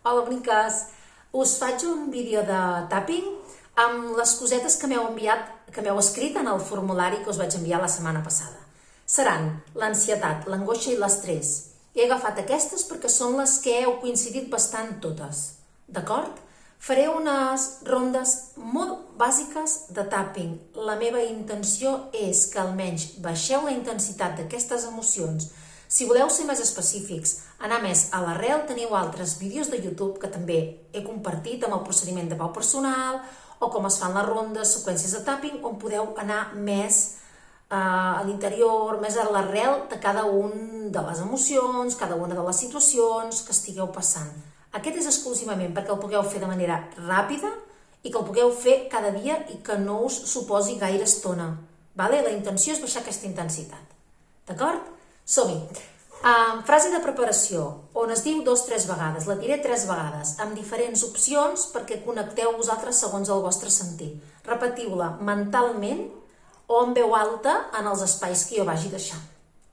Hola, boniques! Us faig un vídeo de tapping amb les cosetes que m'heu enviat, que m'heu escrit en el formulari que us vaig enviar la setmana passada. Seran l'ansietat, l'angoixa i l'estrès. He agafat aquestes perquè són les que heu coincidit bastant totes, d'acord? Faré unes rondes molt bàsiques de tapping. La meva intenció és que almenys baixeu la intensitat d'aquestes emocions. Si voleu ser més específics, anar més a l'arrel, teniu altres vídeos de YouTube que també he compartit amb el procediment de pau personal o com es fan les rondes, seqüències de tapping, on podeu anar més a l'interior, més a l'arrel de cada una de les emocions, cada una de les situacions que estigueu passant. Aquest és exclusivament perquè el pugueu fer de manera ràpida i que el pugueu fer cada dia i que no us suposi gaire estona. La intenció és baixar aquesta intensitat. D'acord? Som-hi! Frase de preparació, on es diu 2-3 vegades. La diré 3 vegades, amb diferents opcions perquè connecteu vosaltres segons el vostre sentir. Repetiu-la mentalment o en veu alta en els espais que jo vagi deixant.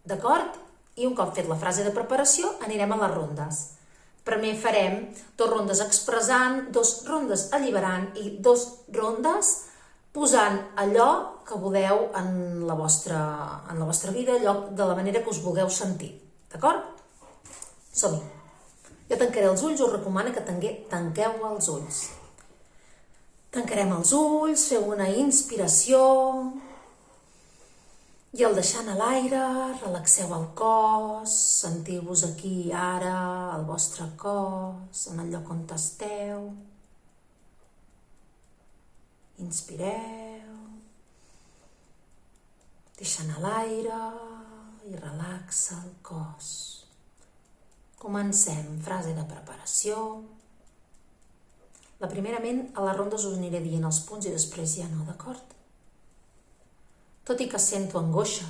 D'acord? I un cop fet la frase de preparació, anirem a les rondes. Primer farem 2 rondes expressant, 2 rondes alliberant i 2 rondes posant allò que voleu en la vostra vida, allò de la manera que us vulgueu sentir. D'acord? Som-hi! Jo tancaré els ulls, us recomano que tanqueu els ulls. Tancarem els ulls, feu una inspiració i al deixant a l'aire relaxeu el cos, sentiu-vos aquí ara, al vostre cos, en el lloc on esteu. Inspireu, deixant a l'aire i relaxa el cos. Comencem, frase de preparació. Primerament, a les rondes us aniré dient els punts i després ja no, d'acord? Tot i que sento angoixa,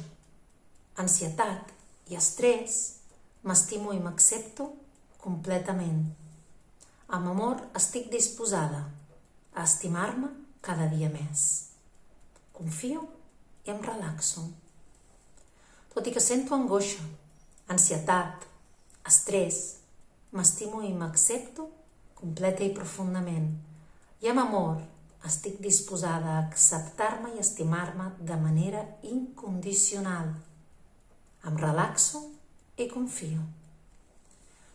ansietat i estrès, m'estimo i m'accepto completament. Amb amor estic disposada a estimar-me cada dia més. Confio i em relaxo. Tot i que sento angoixa, ansietat, estrès, m'estimo i m'accepto completa i profundament. I amb amor estic disposada a acceptar-me i estimar-me de manera incondicional. Em relaxo i confio.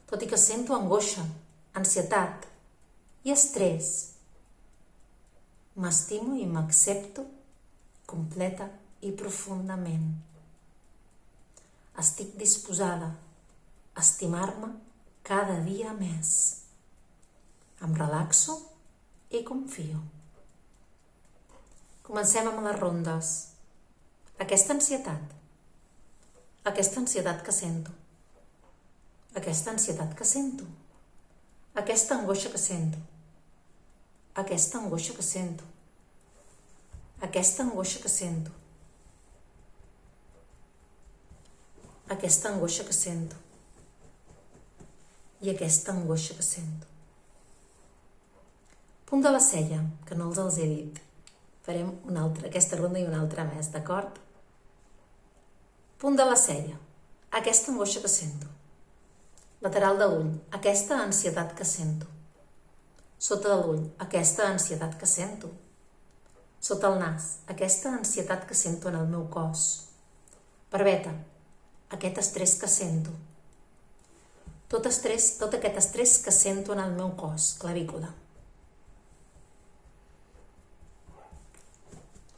Tot i que sento angoixa, ansietat i estrès, m'estimo i m'accepto completa i profundament. Estic disposada a estimar-me cada dia més. Em relaxo i confio. Comencem amb les rondes. Aquesta ansietat que sento, aquesta ansietat que sento, aquesta angoixa que sento, aquesta angoixa que sento, aquesta angoixa que sento, aquesta angoixa que sento i aquesta angoixa que sento. Punt de la cella, que no els he dit. Farem aquesta ronda i una altra més, d'acord? Punt de la cella, aquesta angoixa que sento. Lateral de l'ull, aquesta ansietat que sento. Sota de l'ull, aquesta ansietat que sento. Sota el nas, aquesta ansietat que sento en el meu cos. Barbeta, aquest estrès que sento. Tot aquest estrès que sento en el meu cos, clavícula.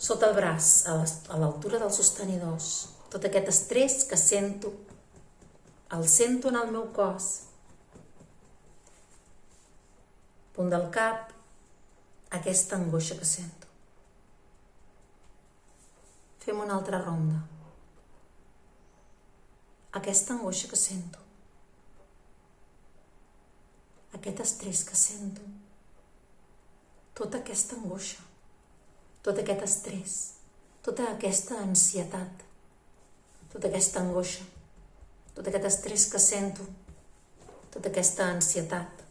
Sota el braç, a l'altura dels sostenidors, tot aquest estrès que sento, el sento en el meu cos. Punt del cap, aquesta angoixa que sento. Fem una altra ronda. Aquesta angoixa que sento. Aquest estrès que sento. Tota aquesta angoixa. Tot aquest estrès, tota aquesta ansietat, tota aquesta angoixa, tot aquest estrès que sento, tota aquesta ansietat,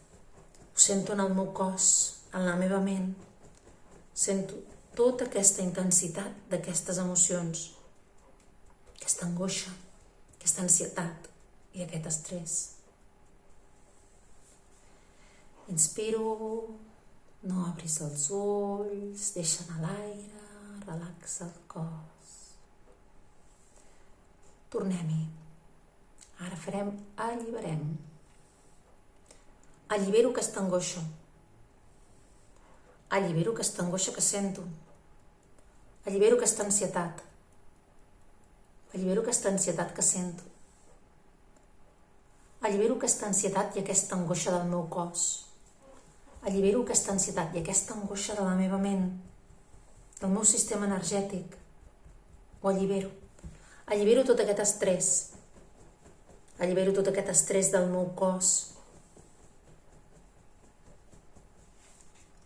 ho sento en el meu cos, en la meva ment. Sento tota aquesta intensitat d'aquestes emocions, aquesta angoixa, aquesta ansietat i aquest estrès. Inspiro, no obris els ulls, deixa anar l'aire, relaxa el cos. Tornem-hi. Ara farem alliberem. Allibero aquesta angoixa. Allibero aquesta angoixa que sento. Allibero aquesta ansietat. Allibero aquesta ansietat que sento. Allibero aquesta ansietat i aquesta angoixa del meu cos. Allibero aquesta ansietat i aquesta angoixa de la meva ment, del meu sistema energètic. Ho allibero. Allibero tot aquest estrès. Allibero tot aquest estrès del meu cos.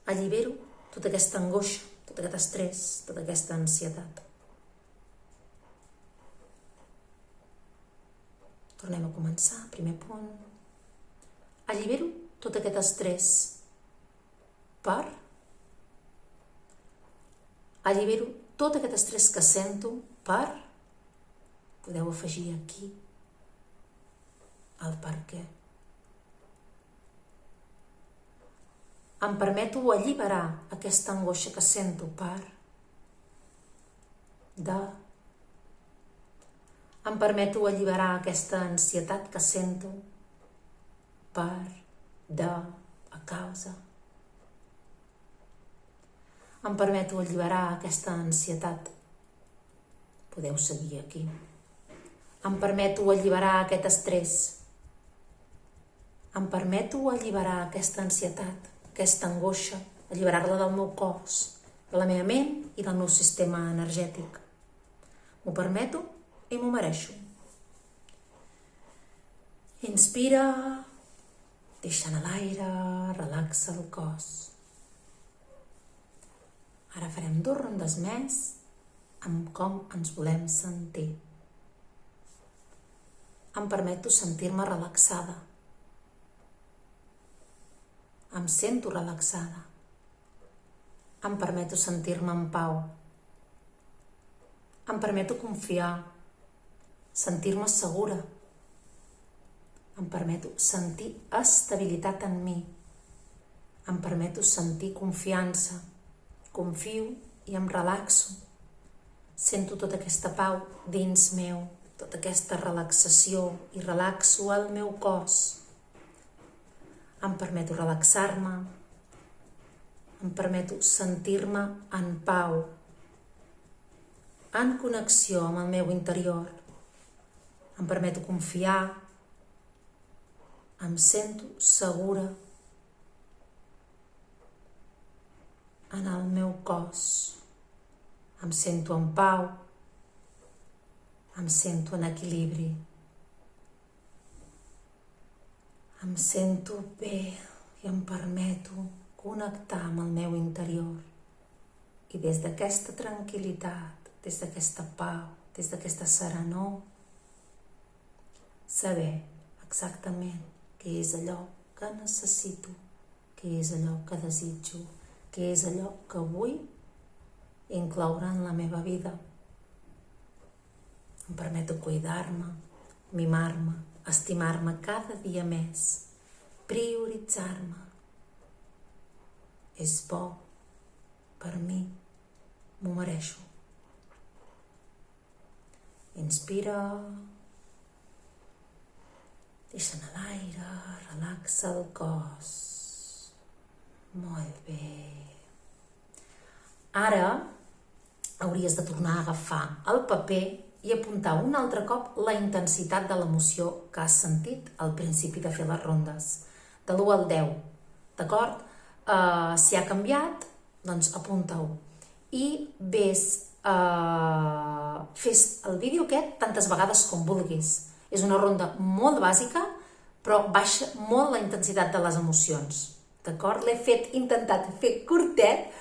Allibero tota aquesta angoixa, tot aquest estrès, tota aquesta ansietat. Tornem a començar, primer punt. Allibero tot aquest estrès per... Allibero tot aquest estrès que sento per... Podeu afegir aquí el per què. Em permeto alliberar aquesta angoixa que sento per... Em permeto alliberar aquesta ansietat que sento a causa. Em permeto alliberar aquesta ansietat. Podeu seguir aquí. Em permeto alliberar aquest estrès. Em permeto alliberar aquesta ansietat, aquesta angoixa, alliberar-la del meu cos, de la meva ment i del meu sistema energètic. M'ho permeto i m'ho mereixo. Inspira, deixa anar l'aire, relaxa el cos. Ara farem 2 rondes més amb com ens volem sentir. Em permeto sentir-me relaxada. Em sento relaxada. Em permeto sentir-me en pau. Em permeto confiar, sentir-me segura. Em permeto sentir estabilitat en mi. Em permeto sentir confiança. Confio i em relaxo. Sento tota aquesta pau dins meu, tota aquesta relaxació i relaxo el meu cos. Em permeto relaxar-me. Em permeto sentir-me en pau, en connexió amb el meu interior. Em permeto confiar. Em sento segura en el meu cos. Em sento en pau. Em sento en equilibri. Em sento bé i em permeto connectar amb el meu interior. I des d'aquesta tranquil·litat, des d'aquesta pau, des d'aquesta serenor, saber exactament què és allò que necessito, què és allò que desitjo, què és allò que vull incloure en la meva vida. Em permeto cuidar-me, mimar-me, estimar-me cada dia més, prioritzar-me. És bo per mi, m'ho mereixo. Inspira, deixa anar l'aire, relaxa el cos. Molt bé. Ara hauries de tornar a agafar el paper i apuntar un altre cop la intensitat de l'emoció que has sentit al principi de fer les rondes, de l'1 al 10, d'acord? Si ha canviat, doncs apunta-ho. I fes el vídeo aquest tantes vegades com vulguis. És una ronda molt bàsica, però baixa molt la intensitat de les emocions, d'acord? L'he intentat fer curtet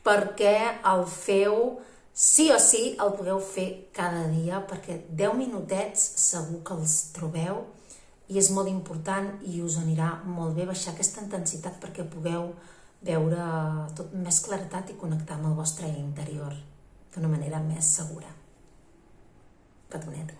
perquè el feu sí o sí el podeu fer cada dia, perquè 10 minutets segur que els trobeu i és molt important i us anirà molt bé baixar aquesta intensitat perquè pugueu veure tot amb més claretat i connectar amb el vostre interior d'una manera més segura. Petonet.